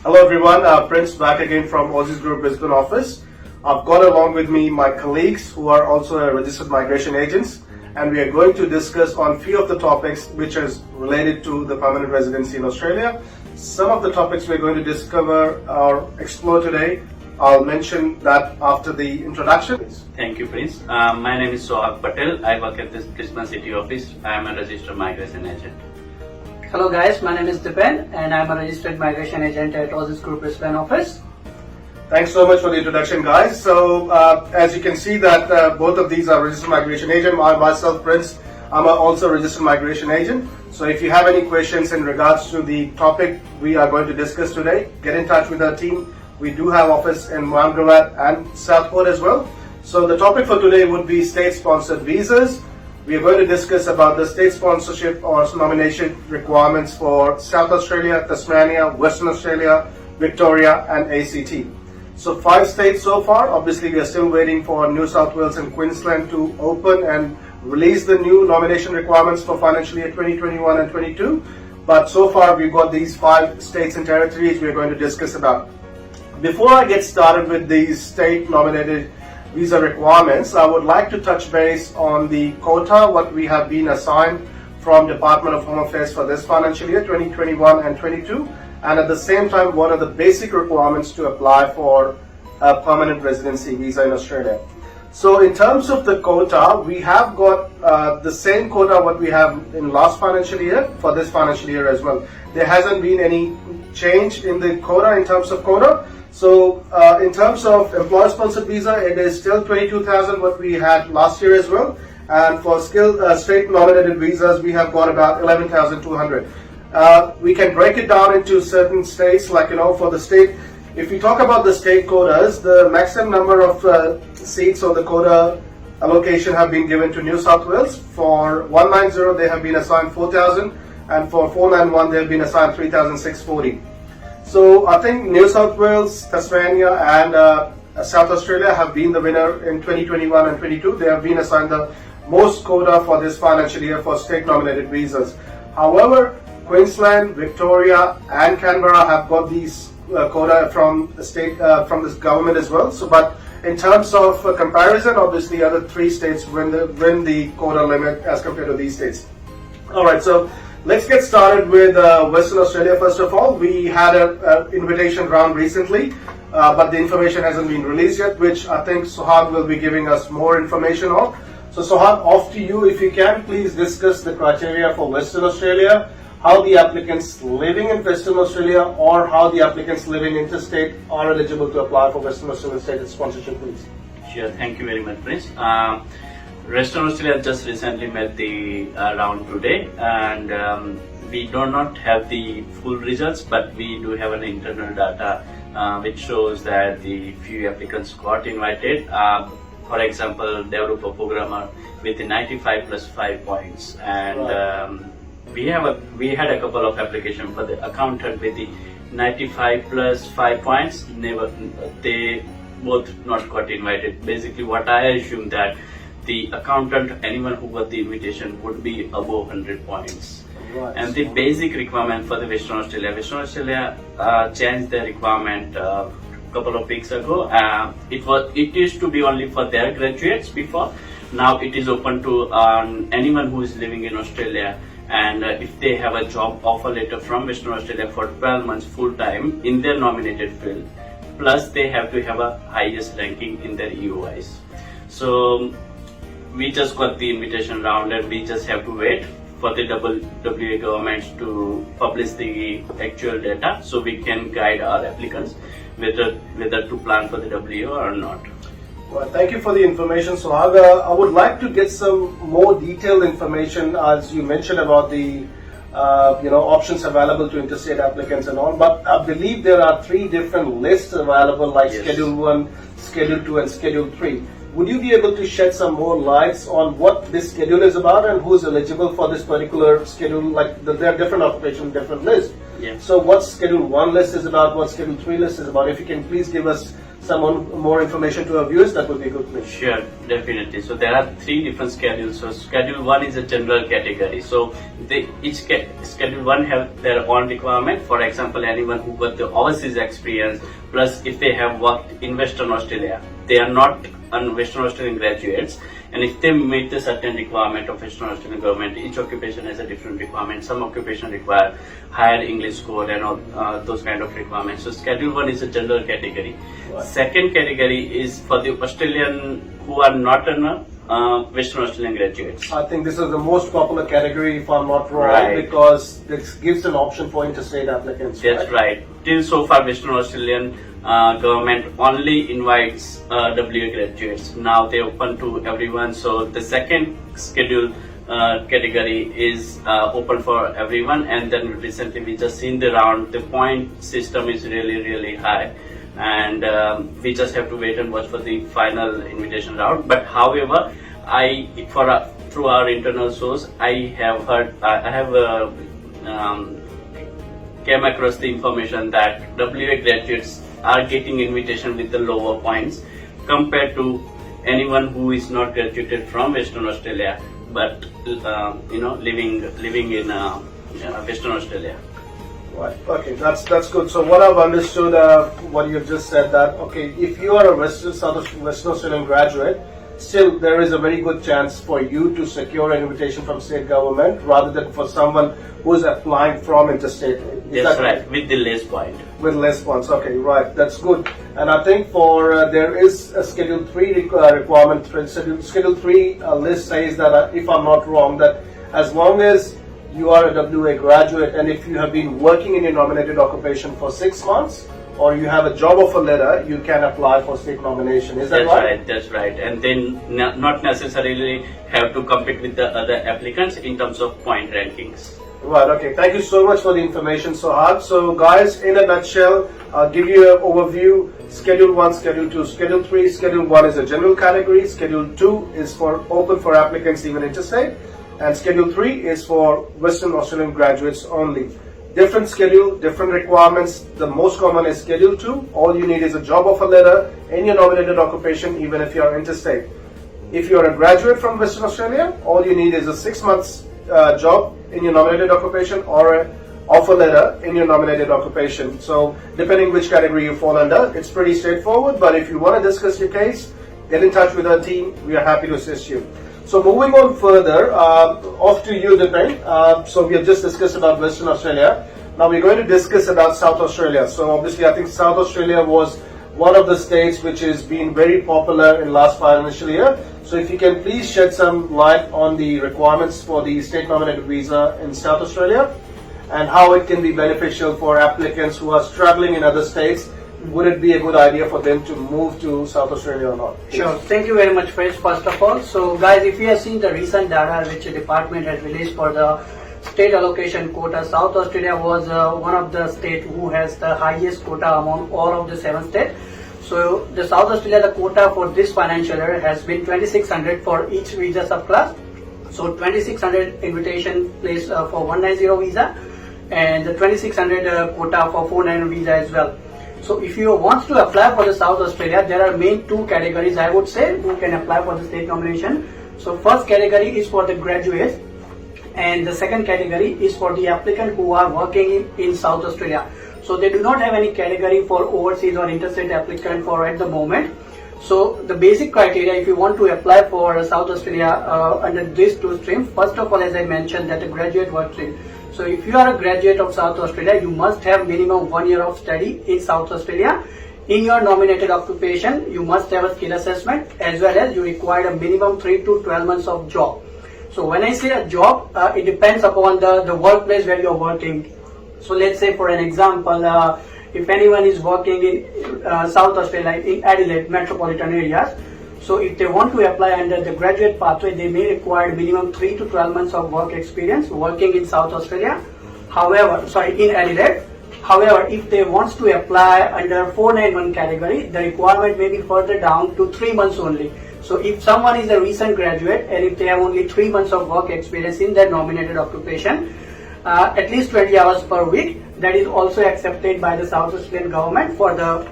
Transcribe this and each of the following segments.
Hello everyone, Prince back again from Aussies Group Brisbane office. I've got along with me my colleagues who are also registered migration agents, and we are going to discuss on few of the topics which is related to the permanent residency in Australia. Some of the topics we're going to discover or explore today, I'll mention that after the introduction. Thank you, Prince. My name is Sohag Patel. I work at this Brisbane City office. I am a registered migration agent. Hello guys, my name is Dipen and I'm a registered migration agent at Aussies Group Brisbane office. Thanks so much for the introduction, guys. So as you can see that both of these are registered migration agent. Myself, Prince, I'm also a registered migration agent. So if you have any questions in regards to the topic we are going to discuss today, get in touch with our team. We do have office in Mount Gravatt and Southport as well. So the topic for today would be state-sponsored visas. We are going to discuss about the state sponsorship or nomination requirements for South Australia, Tasmania, Western Australia, Victoria and ACT. So 5 states so far. Obviously, we are still waiting for New South Wales and Queensland to open and release the new nomination requirements for financial year 2021 and 22. But so far, we've got these 5 states and territories we're going to discuss about. Before I get started with these state nominated visa requirements, I would like to touch base on the quota, what we have been assigned from Department of Home Affairs for this financial year 2021 and 22, and at the same time what are the basic requirements to apply for a permanent residency visa in Australia. So in terms of the quota, we have got the same quota what we have in last financial year for this financial year as well. There hasn't been any change in the quota in terms of quota. So in terms of employer-sponsored visa, it is still 22,000 what we had last year as well. And for skilled state-nominated visas, we have got about 11,200. We can break it down into certain states, like for the state. If we talk about the state quotas, the maximum number of seats or the quota allocation have been given to New South Wales. For 190, they have been assigned 4,000, and for 491, they have been assigned 3,640. So I think New South Wales, Tasmania and South Australia have been the winner in 2021 and 22. They have been assigned the most quota for this financial year for state nominated visas. However, Queensland, Victoria and Canberra have got these quota from the state, from this government as well. So, but in terms of comparison, obviously other 3 states win the quota limit as compared to these states. All right, so let's get started with Western Australia. First of all, we had an invitation round recently, but the information hasn't been released yet, which I think Sohag will be giving us more information on. So Sohag, off to you. If you can, please discuss the criteria for Western Australia, how the applicants living in Western Australia or how the applicants living interstate are eligible to apply for Western Australian state sponsorship, please. Sure, thank you very much, Prince. Western Australia just recently met the round today, and we do not have the full results, but we do have an internal data which shows that the few applicants got invited. For example, developer programmer with the 95 plus 5 points, and we had a couple of applications for the accountant with the 95 plus 5 points. They both not got invited. Basically, what I assume that the accountant, anyone who got the invitation, would be above 100 points. Right. And the basic requirement for the Western Australia changed the requirement a couple of weeks ago. It used to be only for their graduates before. Now it is open to anyone who is living in Australia, and if they have a job offer letter from Western Australia for 12 months full time in their nominated field, plus they have to have a highest ranking in their EOIs. So we just got the invitation round, and we just have to wait for the WA government to publish the actual data, so we can guide our applicants whether to plan for the WA or not. Well, thank you for the information, Sohag. I would like to get some more detailed information, as you mentioned about the options available to interstate applicants and all. But I believe there are 3 different lists available, like Yes. Schedule 1, Schedule 2, and Schedule 3. Would you be able to shed some more lights on what this schedule is about and who's eligible for this particular schedule? Like there are different occupations, different lists. Yeah. So what Schedule 1 list is about, what Schedule 3 list is about. If you can please give us some more information to our viewers, that would be good, please. Sure, definitely. So there are 3 different schedules. So schedule 1 is a general category. So schedule 1 have their own requirement. For example, anyone who got the overseas experience, plus if they have worked in Western Australia, they are not Western Australian graduates, and if they meet the certain requirement of Western Australian government, each occupation has a different requirement. Some occupation require higher English score and all those kind of requirements. So schedule 1 is a general category. Right. Second category is for the Australian who are not Western Australian graduates. I think this is the most popular category, if I'm not wrong, Right. because this gives an option for interstate applicants. That's right. Till so far, Western Australian government only invites WA graduates. Now they open to everyone. So the second schedule category is open for everyone. And then recently we just seen the round. The point system is really high, and we just have to wait and watch for the final invitation round. But however, through our internal source, I have heard, came across the information that WA graduates are getting invitation with the lower points compared to anyone who is not graduated from Western Australia, but living in Western Australia. Right. Okay, that's good. So what I've understood, what you've just said, that okay, if you are a Western Australian graduate, still there is a very good chance for you to secure an invitation from state government rather than for someone who is applying from interstate. Is That's that right, with the less point. With less points. Okay, right. That's good. And I think for there is a Schedule 3 requirement. Schedule 3 list says that, if I'm not wrong, that as long as you are a WA graduate and if you have been working in your nominated occupation for 6 months, or you have a job offer letter, you can apply for state nomination. Is that right? That's right. And then not necessarily have to compete with the other applicants in terms of point rankings. Right, okay. Thank you so much for the information, Sohag. So guys, in a nutshell, I'll give you an overview. Schedule 1, Schedule 2, Schedule 3. Schedule 1 is a general category. Schedule 2 is for open for applicants even interstate. And Schedule 3 is for Western Australian graduates only. Different schedule, different requirements. The most common is Schedule 2. All you need is a job offer letter in your nominated occupation, even if you are interstate. If you are a graduate from Western Australia, all you need is a 6 months job in your nominated occupation or an offer letter in your nominated occupation. So depending which category you fall under, it's pretty straightforward. But if you want to discuss your case, get in touch with our team. We are happy to assist you. So moving on further, off to you, Dipen. So we have just discussed about Western Australia. Now we're going to discuss about South Australia. So obviously I think South Australia was one of the states which has been very popular in last financial year. So if you can please shed some light on the requirements for the state nominated visa in South Australia and how it can be beneficial for applicants who are struggling in other states. Would it be a good idea for them to move to South Australia or not? Sure. Thank you very much, Fresh, first of all. So guys, if you have seen the recent data which the department has released for the state allocation quota, South Australia was one of the states who has the highest quota among all of the 7 states. So the South Australia, the quota for this financial year has been 2600 for each visa subclass. So 2600 invitation place for 190 visa and the 2600 quota for 490 visa as well. So if you want to apply for the South Australia, there are main 2 categories I would say who can apply for the state nomination. So first category is for the graduates and the second category is for the applicant who are working in South Australia. So they do not have any category for overseas or interstate applicant for at the moment. So the basic criteria if you want to apply for South Australia under these 2 streams, first of all, as I mentioned, that the graduate work stream. So if you are a graduate of South Australia, you must have minimum 1 year of study in South Australia. In your nominated occupation, you must have a skill assessment as well as you require a minimum 3 to 12 months of job. So when I say a job, it depends upon the workplace where you are working. So let's say for an example, if anyone is working in South Australia, in Adelaide metropolitan areas, so if they want to apply under the graduate pathway, they may require minimum 3 to 12 months of work experience working in South Australia. However, in Adelaide. However, if they want to apply under 491 category, the requirement may be further down to 3 months only. So if someone is a recent graduate and if they have only 3 months of work experience in their nominated occupation, at least 20 hours per week, that is also accepted by the South Australian government for the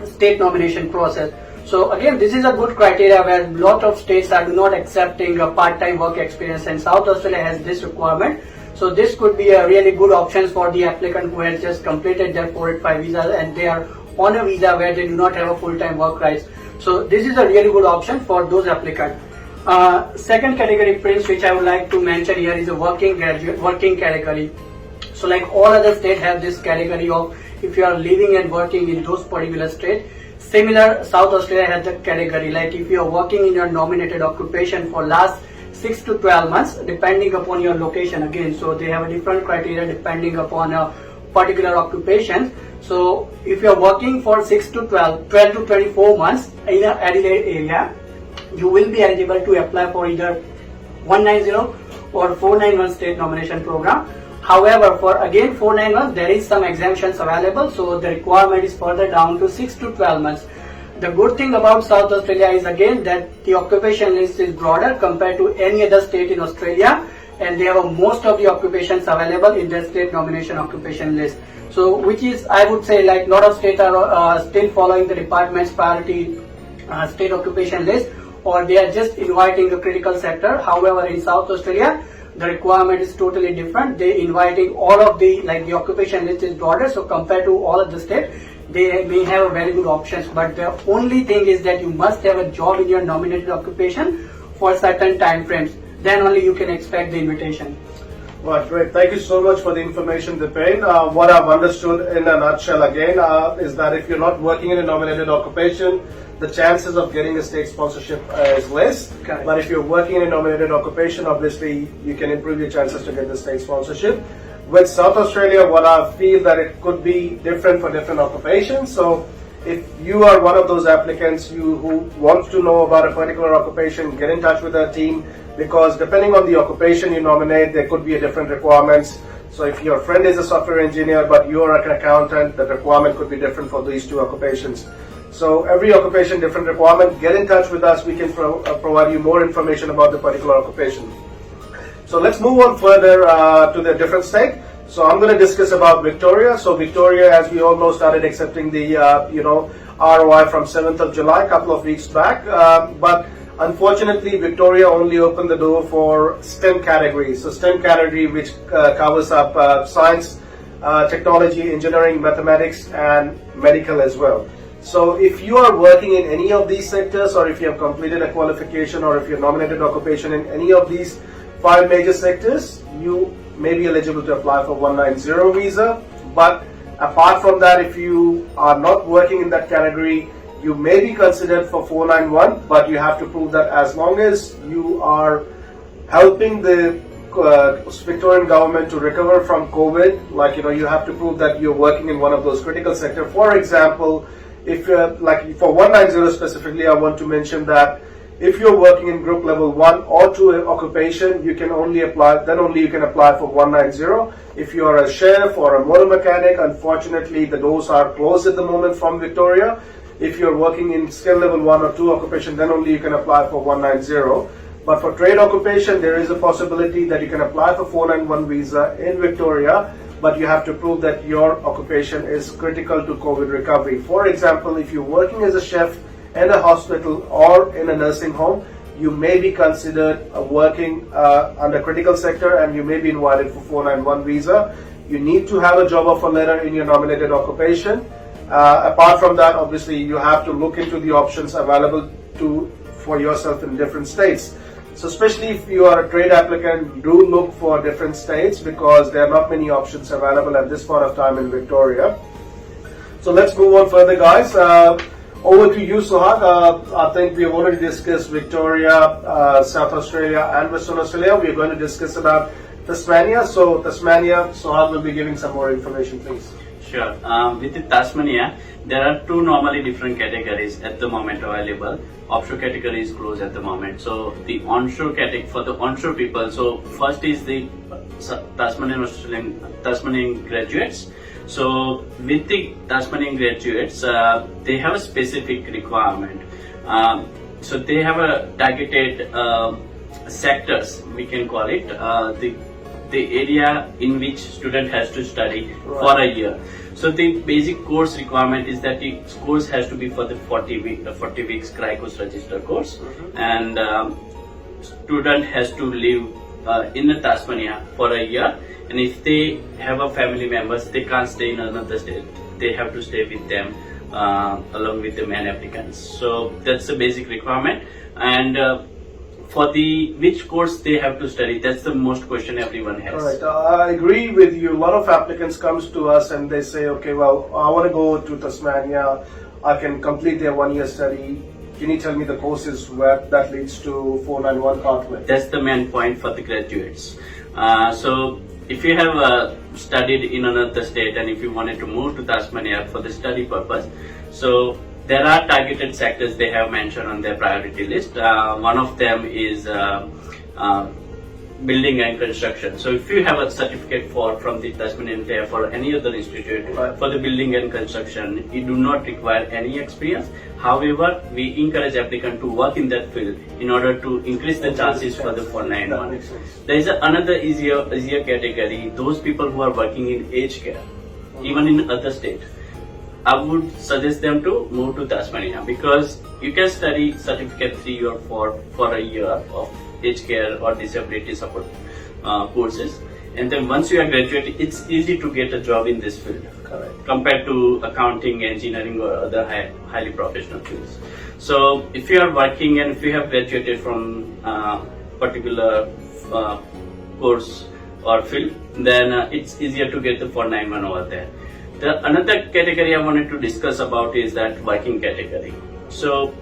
state nomination process. So again, this is a good criteria where lot of states are not accepting a part-time work experience, and South Australia has this requirement. So this could be a really good option for the applicant who has just completed their 485 visa and they are on a visa where they do not have a full-time work rights. So this is a really good option for those applicants. Second category, Prince, which I would like to mention here is a working category. So like all other states have this category of if you are living and working in those particular states. Similar, South Australia has the category like if you are working in your nominated occupation for last 6 to 12 months, depending upon your location again. So they have a different criteria depending upon a particular occupation. So if you are working for 6 to 12 to 24 months in an Adelaide area, you will be eligible to apply for either 190 or 491 state nomination program. However, for again 491, there is some exemptions available. So the requirement is further down to 6 to 12 months. The good thing about South Australia is again that the occupation list is broader compared to any other state in Australia, and they have most of the occupations available in their state nomination occupation list. So which is, I would say, like a lot of states are still following the department's priority state occupation list, or they are just inviting a critical sector. However, in South Australia, the requirement is totally different. They inviting all of the, like the occupation list is broader, so compared to all of the states, they may have a very good options, but the only thing is that you must have a job in your nominated occupation for certain time frames. Then only you can expect the invitation. Right, great. Thank you so much for the information, Dipen. What I've understood in a nutshell again is that if you're not working in a nominated occupation, the chances of getting a state sponsorship is less. Correct. But if you're working in a nominated occupation, obviously you can improve your chances to get the state sponsorship. With South Australia, what I feel that it could be different for different occupations. So if you are one of those applicants who wants to know about a particular occupation, get in touch with our team, because depending on the occupation you nominate, there could be a different requirements. So if your friend is a software engineer but you are an accountant, the requirement could be different for these two occupations. So every occupation, different requirement. Get in touch with us. We can provide you more information about the particular occupation. So let's move on further to the different state. So I'm going to discuss about Victoria. So Victoria, as we all know, started accepting the ROI from 7th of July, a couple of weeks back. But unfortunately, Victoria only opened the door for STEM categories. So STEM category, which covers up science, technology, engineering, mathematics, and medical as well. So if you are working in any of these sectors, or if you have completed a qualification, or if you're nominated occupation in any of these 5 major sectors, you may be eligible to apply for 190 visa. But apart from that, if you are not working in that category, you may be considered for 491, but you have to prove that as long as you are helping the Victorian government to recover from COVID, like you have to prove that you're working in one of those critical sectors. For example, if like for 190 specifically, I want to mention that if you're working in group level 1 or 2 occupation, you can only apply, then only you can apply for 190. If you are a chef or a motor mechanic, unfortunately the doors are closed at the moment from Victoria. If you're working in skill level 1 or 2 occupation, then only you can apply for 190. But for trade occupation, there is a possibility that you can apply for 491 visa in Victoria, but you have to prove that your occupation is critical to COVID recovery. For example, if you're working as a chef in a hospital or in a nursing home, you may be considered working under critical sector, and you may be invited for 491 visa. You need to have a job offer letter in your nominated occupation. Apart from that, obviously you have to look into the options available for yourself in different states. So especially if you are a trade applicant, do look for different states, because there are not many options available at this point of time in Victoria. So let's move on further, guys. Over to you, Suhag. I think we have already discussed Victoria, South Australia and Western Australia. We are going to discuss about Tasmania. So Tasmania, Suhag will be giving some more information, please. Sure. With Tasmania, there are 2 normally different categories at the moment available. Offshore category is closed at the moment. So the onshore category, for the onshore people, so first is the Tasmanian graduates. So with the Tasmanian graduates, they have a specific requirement. So they have a targeted sectors, we can call it. the area in which student has to study for a year. So the basic course requirement is that the course has to be for the 40 weeks CRICOS register course, and student has to live in Tasmania for a year, and if they have a family members, they can't stay in another state. They have to stay with them along with the main applicants. So that's the basic requirement. And for the which course they have to study, that's the most question everyone has. All right, I agree with you. A lot of applicants comes to us and they say, okay, well, I want to go to Tasmania. I can complete their 1 year study. Can you tell me the courses where that leads to 491 pathway? That's the main point for the graduates. So if you have studied in another state and if you wanted to move to Tasmania for the study purpose, so there are targeted sectors they have mentioned on their priority list. One of them is building and construction. So if you have a certificate from the Tasmanian TAFE or any other institute for the building and construction, you do not require any experience. However, we encourage applicant to work in that field in order to increase the chances for the 491. There is another easier category, those people who are working in aged care, even in other state. I would suggest them to move to Tasmania because you can study certificate 3 or 4 for a year of aged care or disability support courses, and then once you are graduate, it's easy to get a job in this field. Correct. Compared to accounting, engineering or other highly professional fields. So if you are working and if you have graduated from particular course or field, then it's easier to get the 491 over there. The another category I wanted to discuss about is that working category. So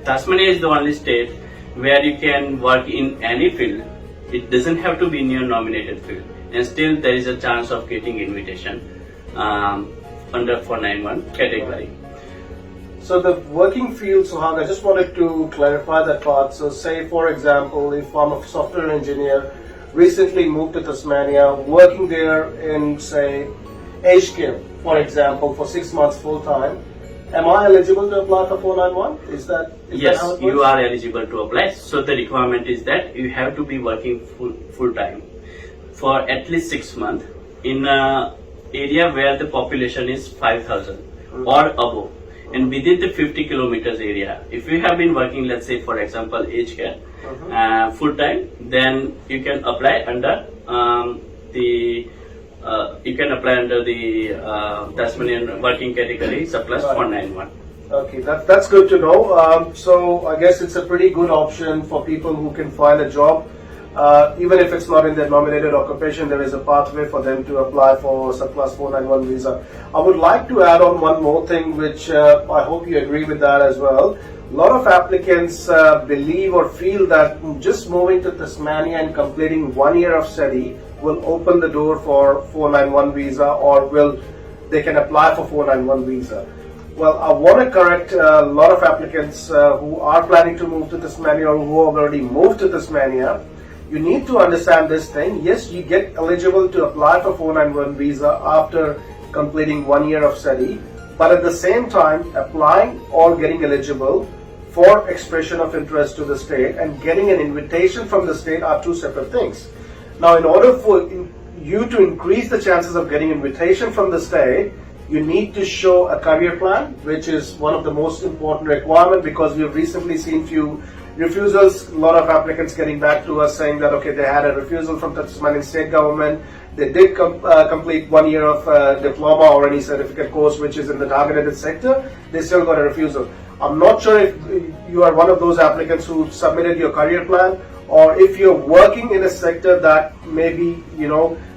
Tasmania is the only state where you can work in any field. It doesn't have to be in your nominated field, and still there is a chance of getting invitation under 491 category. So the working field, Suhag, I just wanted to clarify that part. So say, for example, if I'm a software engineer, recently moved to Tasmania, working there in, say, aged care, for example, for 6 months full time, am I eligible to apply for 491? Is that Yes, how it you works? are eligible to apply. So the requirement is that you have to be working full time for at least 6 months in a area where the population is 5,000 or above, and within the 50 kilometers area. If you have been working, let's say for example, aged care full time, then you can apply under the Tasmanian working category surplus 491. Okay, that's good to know. So I guess it's a pretty good option for people who can find a job. Even if it's not in their nominated occupation, there is a pathway for them to apply for surplus 491 visa. I would like to add on one more thing, which I hope you agree with that as well. A lot of applicants believe or feel that just moving to Tasmania and completing 1 year of study will open the door for 491 visa, or they can apply for 491 visa. Well, I want to correct a lot of applicants who are planning to move to Tasmania or who have already moved to Tasmania. You need to understand this thing. Yes, you get eligible to apply for 491 visa after completing 1 year of study, but at the same time, applying or getting eligible for expression of interest to the state and getting an invitation from the state are two separate things. Now, in order for you to increase the chances of getting invitation from the state, you need to show a career plan, which is one of the most important requirements, because we've recently seen few refusals, a lot of applicants getting back to us saying that, okay, they had a refusal from the Tasmanian state government, they did complete 1 year of diploma or any certificate course which is in the targeted sector, they still got a refusal. I'm not sure if you are one of those applicants who submitted your career plan, or if you're working in a sector that may be,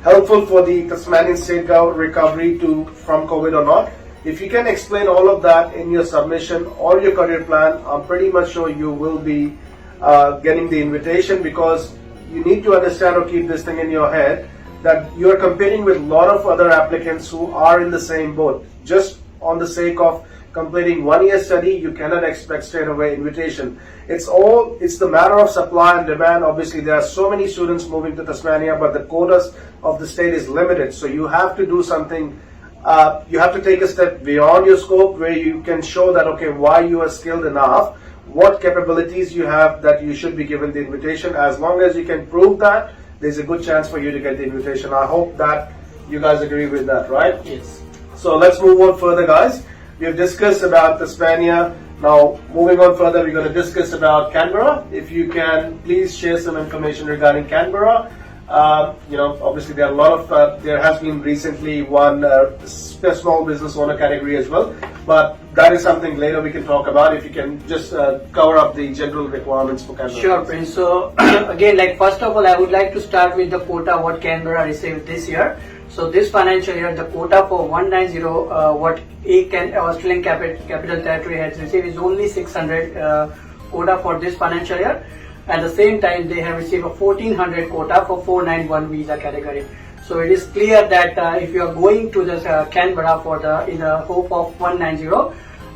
helpful for the Tasmanian state government recovery from COVID or not. If you can explain all of that in your submission or your career plan, I'm pretty much sure you will be getting the invitation, because you need to understand or keep this thing in your head that you're competing with a lot of other applicants who are in the same boat. Just on the sake of completing 1 year study, you cannot expect straight away invitation. It's the matter of supply and demand. Obviously, there are so many students moving to Tasmania, but the quotas of the state is limited. So you have to do something. You have to take a step beyond your scope, where you can show that, okay, why you are skilled enough, what capabilities you have that you should be given the invitation. As long as you can prove that, there's a good chance for you to get the invitation. I hope that you guys agree with that, right? Yes. So let's move on further, guys. We have discussed about Tasmania. Now, moving on further, we're going to discuss about Canberra. If you can, please share some information regarding Canberra. Obviously there are a lot of, there has been recently one small business owner category as well, but that is something later we can talk about. If you can just cover up the general requirements for Canberra. Sure, Prince. So again, like first of all, I would like to start with the quota what Canberra received this year. So this financial year, the quota for 190 what Australian Capital Territory has received is only 600 quota for this financial year. At the same time, they have received a 1400 quota for 491 visa category. So it is clear that if you are going to this Canberra for in the hope of 190,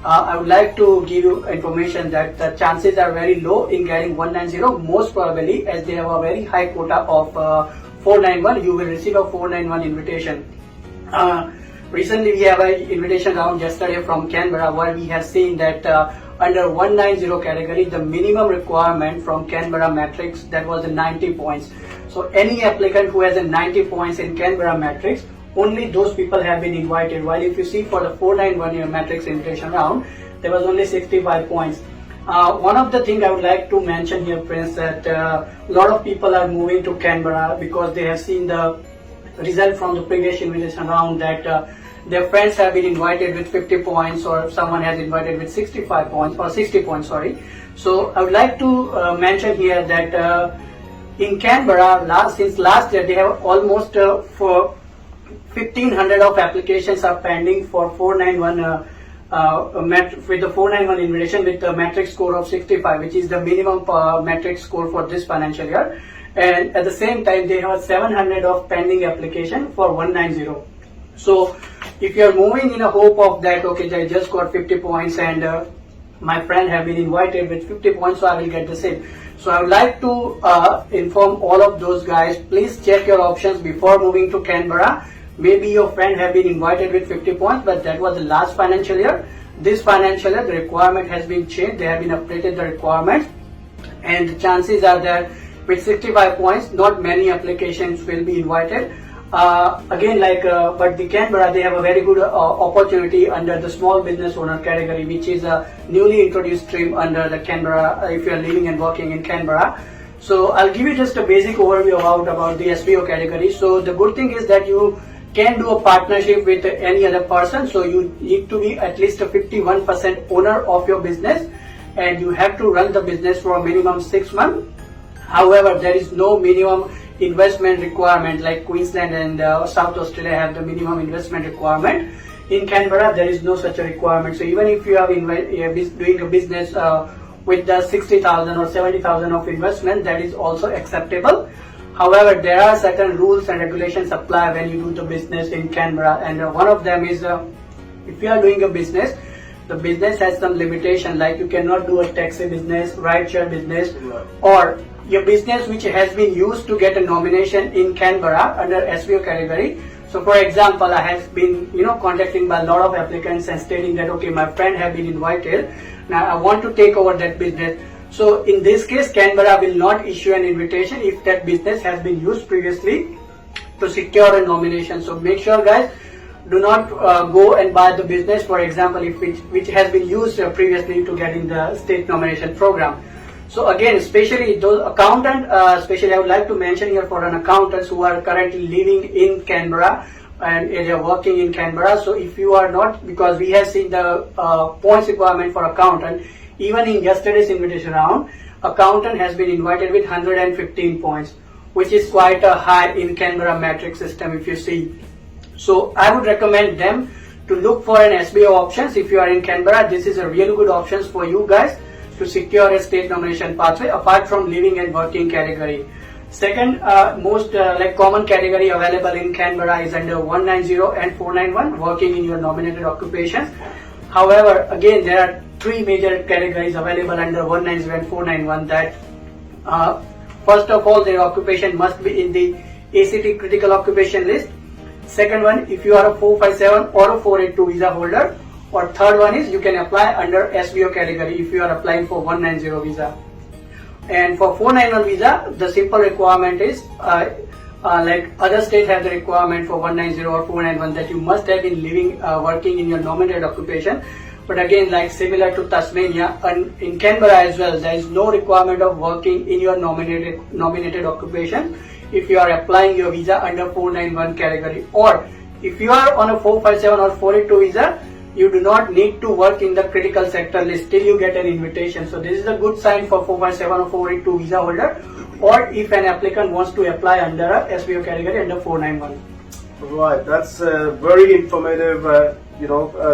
I would like to give you information that the chances are very low in getting 190. Most probably, as they have a very high quota of 491, you will receive a 491 invitation. Recently, we have an invitation round yesterday from Canberra where we have seen that under 190 category, the minimum requirement from Canberra Matrix, that was 90 points. So any applicant who has a 90 points in Canberra Matrix, only those people have been invited. While if you see for the 491 Matrix invitation round, there was only 65 points. One of the things I would like to mention here, Prince, that a lot of people are moving to Canberra because they have seen the result from the previous invitation round that their friends have been invited with 50 points or someone has invited with 65 points or 60 points, sorry. So I would like to mention here that in Canberra, since last year, they have almost for 1500 of applications are pending for 491 with the 491 invitation with the matrix score of 65, which is the minimum matrix score for this financial year. And at the same time, they have 700 of pending application for 190. So if you are moving in a hope of that, okay, I just got 50 points and my friend have been invited with 50 points, so I will get the same. So I would like to inform all of those guys, please check your options before moving to Canberra. Maybe your friend have been invited with 50 points, but that was the last financial year. This financial year, the requirement has been changed. They have been updated the requirements, and the chances are that with 65 points, not many applications will be invited. But the Canberra, they have a very good opportunity under the small business owner category, which is a newly introduced stream under the Canberra, if you are living and working in Canberra. So I'll give you just a basic overview about the SBO category. So the good thing is that you can do a partnership with any other person. So you need to be at least a 51% owner of your business, and you have to run the business for a minimum 6 months. However, there is no minimum investment requirement like Queensland and South Australia have the minimum investment requirement. In Canberra, there is no such a requirement. So even if you are doing a business with the 60,000 or 70,000 of investment, that is also acceptable. However, there are certain rules and regulations apply when you do the business in Canberra, and one of them is if you are doing a business, the business has some limitation, like you cannot do a taxi business, rideshare business, or your business which has been used to get a nomination in Canberra under SBO category. So for example, I have been contacting by a lot of applicants and stating that, okay, my friend have been invited, now I want to take over that business. So in this case, Canberra will not issue an invitation if that business has been used previously to secure a nomination. So make sure, guys, do not go and buy the business, for example, which has been used previously to get in the state nomination program. So again, especially those accountant, especially I would like to mention here for an accountants who are currently living in Canberra and they are working in Canberra. So if you are not, because we have seen the points requirement for accountant, even in yesterday's invitation round, accountant has been invited with 115 points, which is quite a high in Canberra matrix system if you see. So I would recommend them to look for an SBO options. If you are in Canberra, this is a really good options for you guys to secure a state nomination pathway apart from living and working category. Second, most common category available in Canberra is under 190 and 491, working in your nominated occupations. However, again, there are three major categories available under 190 and 491 that first of all, their occupation must be in the ACT critical occupation list. Second one, if you are a 457 or a 482 visa holder, or third one is you can apply under SBO category if you are applying for 190 visa. And for 491 visa, the simple requirement is like other states have the requirement for 190 or 491 that you must have been living, working in your nominated occupation. But again, like similar to Tasmania and in Canberra as well, there is no requirement of working in your nominated occupation if you are applying your visa under 491 category. Or if you are on a 457 or 482 visa, you do not need to work in the critical sector list till you get an invitation. So this is a good sign for 457 or 482 visa holder, or if an applicant wants to apply under a SBO category under 491. Right, that's a very informative,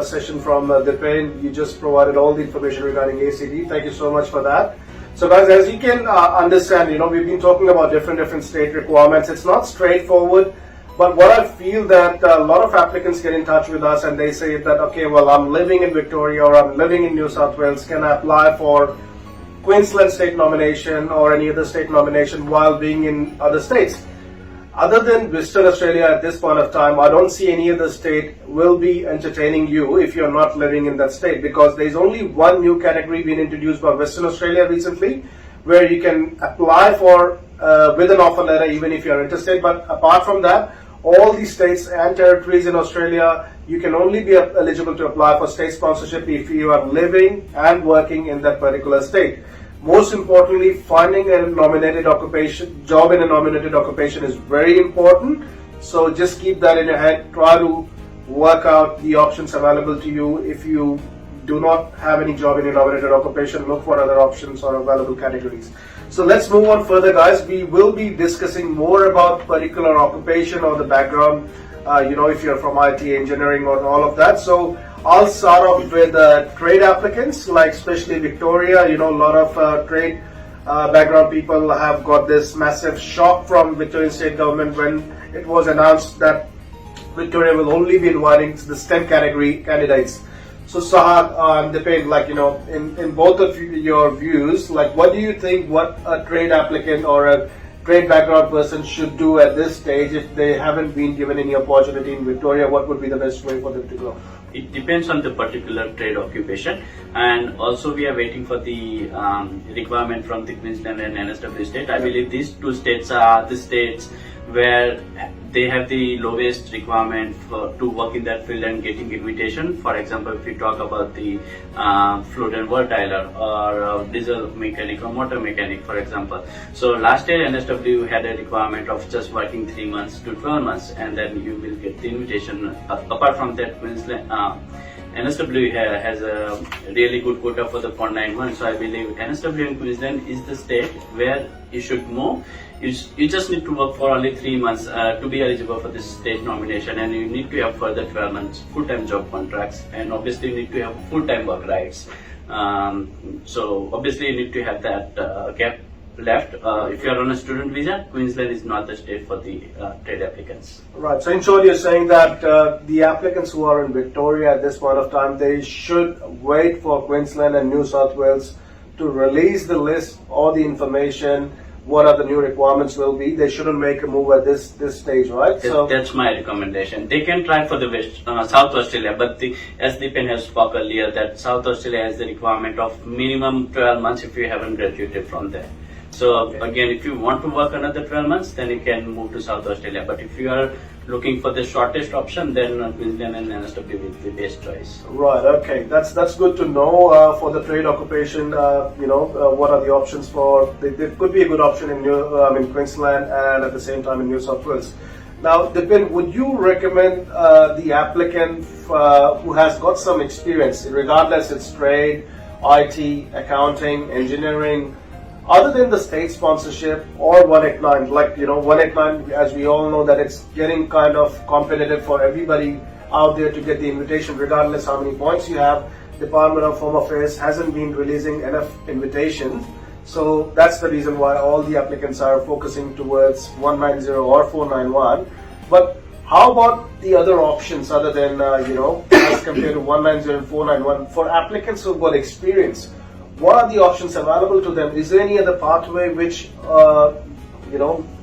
session from Dipen. You just provided all the information regarding ACD. Thank you so much for that. So guys, as you can understand, we've been talking about different state requirements. It's not straightforward, but what I feel that a lot of applicants get in touch with us and they say that, okay, well, I'm living in Victoria or I'm living in New South Wales. Can I apply for Queensland state nomination or any other state nomination while being in other states? Other than Western Australia at this point of time, I don't see any other state will be entertaining you if you're not living in that state, because there's only one new category being introduced by Western Australia recently, where you can apply for with an offer letter even if you're interstate. But apart from that, all the states and territories in Australia, you can only be eligible to apply for state sponsorship if you are living and working in that particular state. Most importantly, finding a nominated occupation, job in a nominated occupation is very important. So just keep that in your head. Try to work out the options available to you. If you do not have any job in your nominated occupation, look for other options or available categories. So let's move on further, guys. We will be discussing more about particular occupation or the background, if you're from IT, engineering or all of that. So I'll start off with trade applicants, like especially Victoria. A lot of trade background people have got this massive shock from Victorian state government when it was announced that Victoria will only be inviting the STEM category candidates. So Sahad and Dipen, in both of your views, what do you think what a trade applicant or a trade background person should do at this stage if they haven't been given any opportunity in Victoria? What would be the best way for them to go? It depends on the particular trade occupation, and also we are waiting for the requirement from the Queensland and NSW state. I believe these two states are the states where they have the lowest requirement to work in that field and getting invitation. For example, if we talk about the fluid and vertiler or diesel mechanic or motor mechanic, for example. So last year NSW had a requirement of just working 3 months to 12 months, and then you will get the invitation. Apart from that, Queensland NSW has a really good quota for the 491. So I believe NSW and Queensland is the state where you should move. You just need to work for only 3 months to be eligible for this state nomination, and you need to have further 12 months full-time job contracts, and obviously you need to have full-time work rights. So obviously you need to have that gap left. If you are on a student visa, Queensland is not the state for the trade applicants. Right. So in short, you're saying that the applicants who are in Victoria at this point of time, they should wait for Queensland and New South Wales to release the list or the information. What are the new requirements will be? They shouldn't make a move at this stage, right? That's my recommendation. They can try for the South Australia, but as Dipen has spoke earlier, that South Australia has the requirement of minimum 12 months if you haven't graduated from there. So again, if you want to work another 12 months, then you can move to South Australia. But if you are looking for the shortest option, then Queensland and NSW will be the best choice. Right. Okay. That's good to know for the trade occupation. What are the options for? There could be a good option in Queensland and at the same time in New South Wales. Now, Dipen, would you recommend the applicant who has got some experience, regardless it's trade, IT, accounting, engineering, other than the state sponsorship or 189, 189, as we all know that it's getting kind of competitive for everybody out there to get the invitation, regardless how many points you have. Department of Home Affairs hasn't been releasing enough invitations. So that's the reason why all the applicants are focusing towards 190 or 491. But how about the other options other than, as compared to 190 and 491? For applicants who've got experience, what are the options available to them? Is there any other pathway which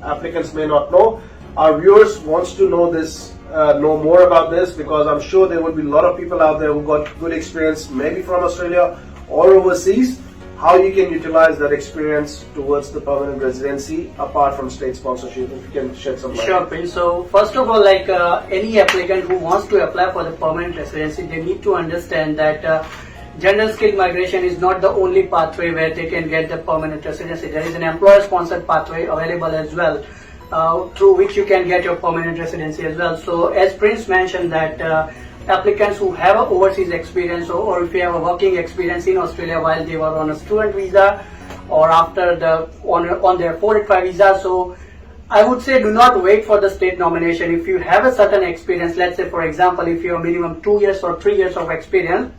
applicants may not know? Our viewers wants to know this, know more about this, because I'm sure there would be a lot of people out there who got good experience, maybe from Australia or overseas. how you can utilize that experience towards the permanent residency apart from state sponsorship. If you can shed some light. Sure, Prince. So first of all, like any applicant who wants to apply for the permanent residency, they need to understand that general skilled migration is not the only pathway where they can get the permanent residency. There is an employer-sponsored pathway available as well, through which you can get your permanent residency as well. So as Prince mentioned that applicants who have a overseas experience or if you have a working experience in Australia while they were on a student visa or after on their 485 visa, so I would say do not wait for the state nomination. If you have a certain experience, let's say for example, if you have minimum 2 years or 3 years of experience,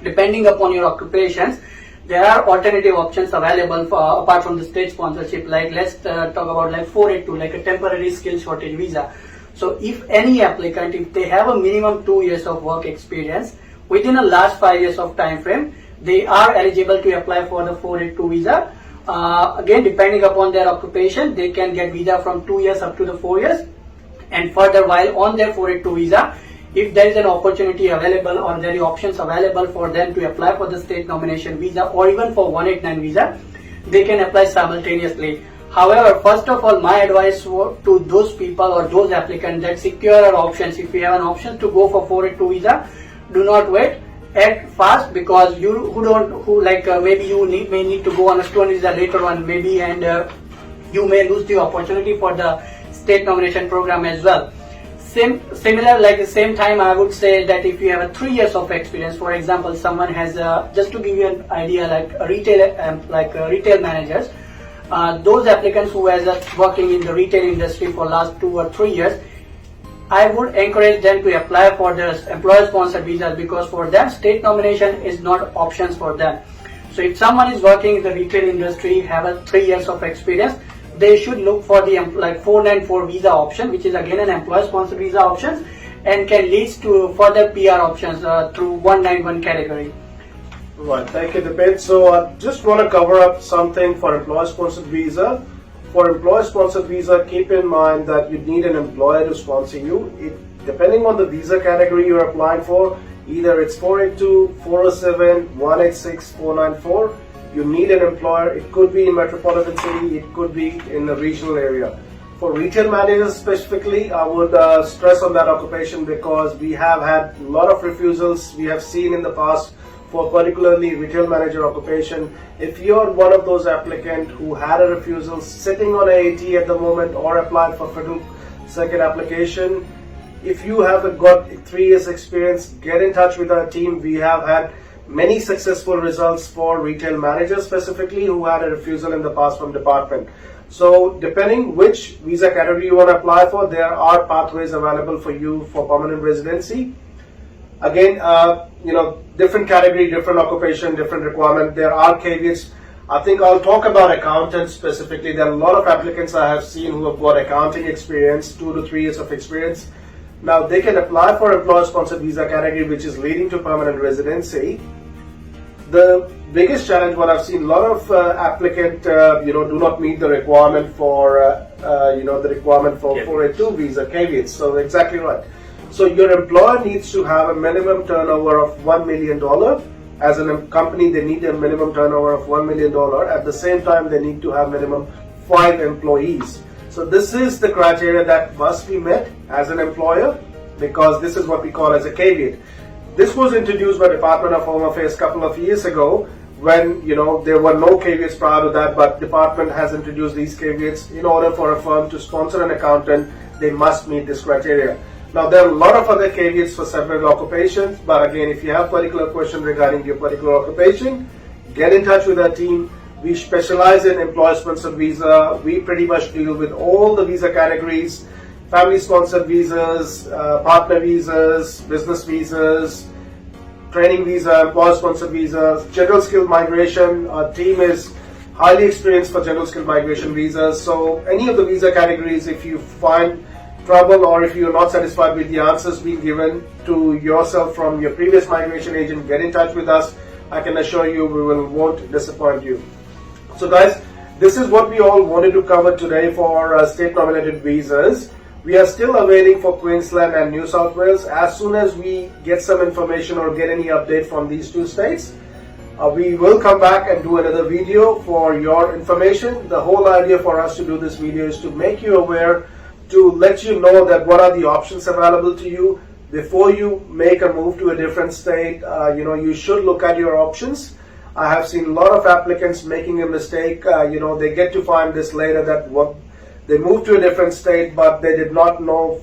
depending upon your occupations, there are alternative options available for, apart from the state sponsorship. Like let's talk about like 482, like a temporary skill shortage visa. So if any applicant, if they have a minimum 2 years of work experience within a last 5 years of time frame, they are eligible to apply for the 482 visa. Again, depending upon their occupation, they can get visa from 2 years up to the 4 years. And further, while on their 482 visa, if there is an opportunity available or there are options available for them to apply for the state nomination visa or even for 189 visa, they can apply simultaneously. However, first of all, my advice to those people or those applicants that secure our options, if you have an option to go for 482 visa, do not wait, act fast, because maybe you may need to go on a student visa later on maybe, and you may lose the opportunity for the state nomination program as well. Similar, like the same time, I would say that if you have a 3 years of experience, for example, someone has just to give you an idea, like a retail managers, those applicants who has working in the retail industry for last 2 or 3 years, I would encourage them to apply for the employer-sponsored visas, because for them state nomination is not options for them. So if someone is working in the retail industry, have a 3 years of experience, they should look for the 494 visa option, which is again an employer-sponsored visa option, and can lead to further PR options through 191 category. Right, thank you, Dipen. So I just want to cover up something for employer-sponsored visa. For employer-sponsored visa, keep in mind that you need an employer to sponsor you. Depending on the visa category you're applying for, either it's 482, 407, 186, 494, you need an employer. It could be in metropolitan city, it could be in the regional area. For retail managers specifically, I would stress on that occupation, because we have had a lot of refusals we have seen in the past for particularly retail manager occupation. If you're one of those applicants who had a refusal sitting on AAT at the moment or applied for federal circuit application, if you have got 3 years experience, get in touch with our team. We have had many successful results for retail managers specifically who had a refusal in the past from department. So depending which visa category you want to apply for, there are pathways available for you for permanent residency. Again, different category, different occupation, different requirement. There are caveats. I think I'll talk about accountants specifically. There are a lot of applicants I have seen who have got accounting experience, 2 to 3 years of experience. Now they can apply for employer-sponsored visa category, which is leading to permanent residency. The biggest challenge, what I've seen, a lot of applicant, do not meet the requirement for, the requirement for 482 visa caveats. So exactly right. So your employer needs to have a minimum turnover of $1 million. As a company, they need a minimum turnover of $1 million. At the same time, they need to have minimum 5 employees. So this is the criteria that must be met as an employer, because this is what we call as a caveat. This was introduced by Department of Home Affairs a couple of years ago, when there were no caveats prior to that, but department has introduced these caveats. In order for a firm to sponsor an accountant, they must meet this criteria. Now there are a lot of other caveats for several occupations, but again, if you have particular question regarding your particular occupation, get in touch with our team. We specialize in employer-sponsored visa. We pretty much deal with all the visa categories: family-sponsored visas, partner visas, business visas, training visa, employer-sponsored visas, general skilled migration. Our team is highly experienced for general skilled migration visas. So any of the visa categories, if you find trouble or if you're not satisfied with the answers being given to yourself from your previous migration agent, get in touch with us. I can assure you we won't disappoint you. So guys, this is what we all wanted to cover today for state nominated visas. We are still awaiting for Queensland and New South Wales. As soon as we get some information or get any update from these 2 states, We will come back and do another video for your information. The whole idea for us to do this video is to make you aware, to let you know that what are the options available to you. Before you make a move to a different state, you should look at your options. I have seen a lot of applicants making a mistake. They get to find this later that they moved to a different state, but they did not know,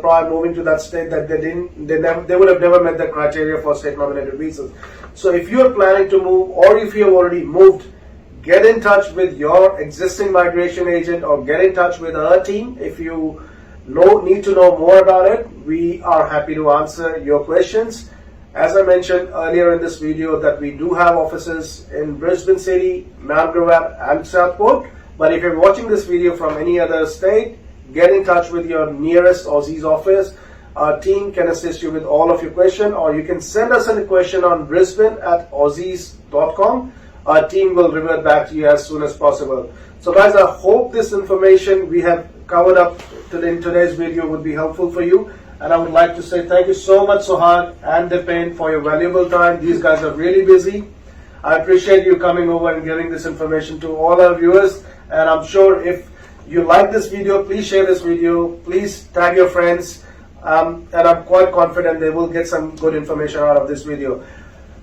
prior moving to that state, that they would have never met the criteria for state nominated visas. So if you are planning to move, or if you have already moved, get in touch with your existing migration agent or get in touch with our team. If you need to know more about it, we are happy to answer your questions. As I mentioned earlier in this video, that we do have offices in Brisbane City, Mount Gravatt and Southport. But if you're watching this video from any other state, get in touch with your nearest Aussies office. Our team can assist you with all of your questions, or you can send us a question on brisbane@aussies.com. Our team will revert back to you as soon as possible. So guys, I hope this information we have covered up in today's video would be helpful for you. And I would like to say thank you so much, Sohag and Dipen, for your valuable time. These guys are really busy. I appreciate you coming over and giving this information to all our viewers. And I'm sure if you like this video, please share this video. Please tag your friends. And I'm quite confident they will get some good information out of this video.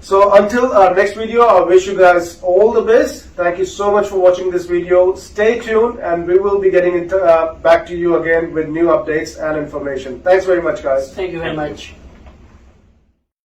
So until our next video, I wish you guys all the best. Thank you so much for watching this video. Stay tuned and we will be getting back to you again with new updates and information. Thanks very much, guys. Thank you very much.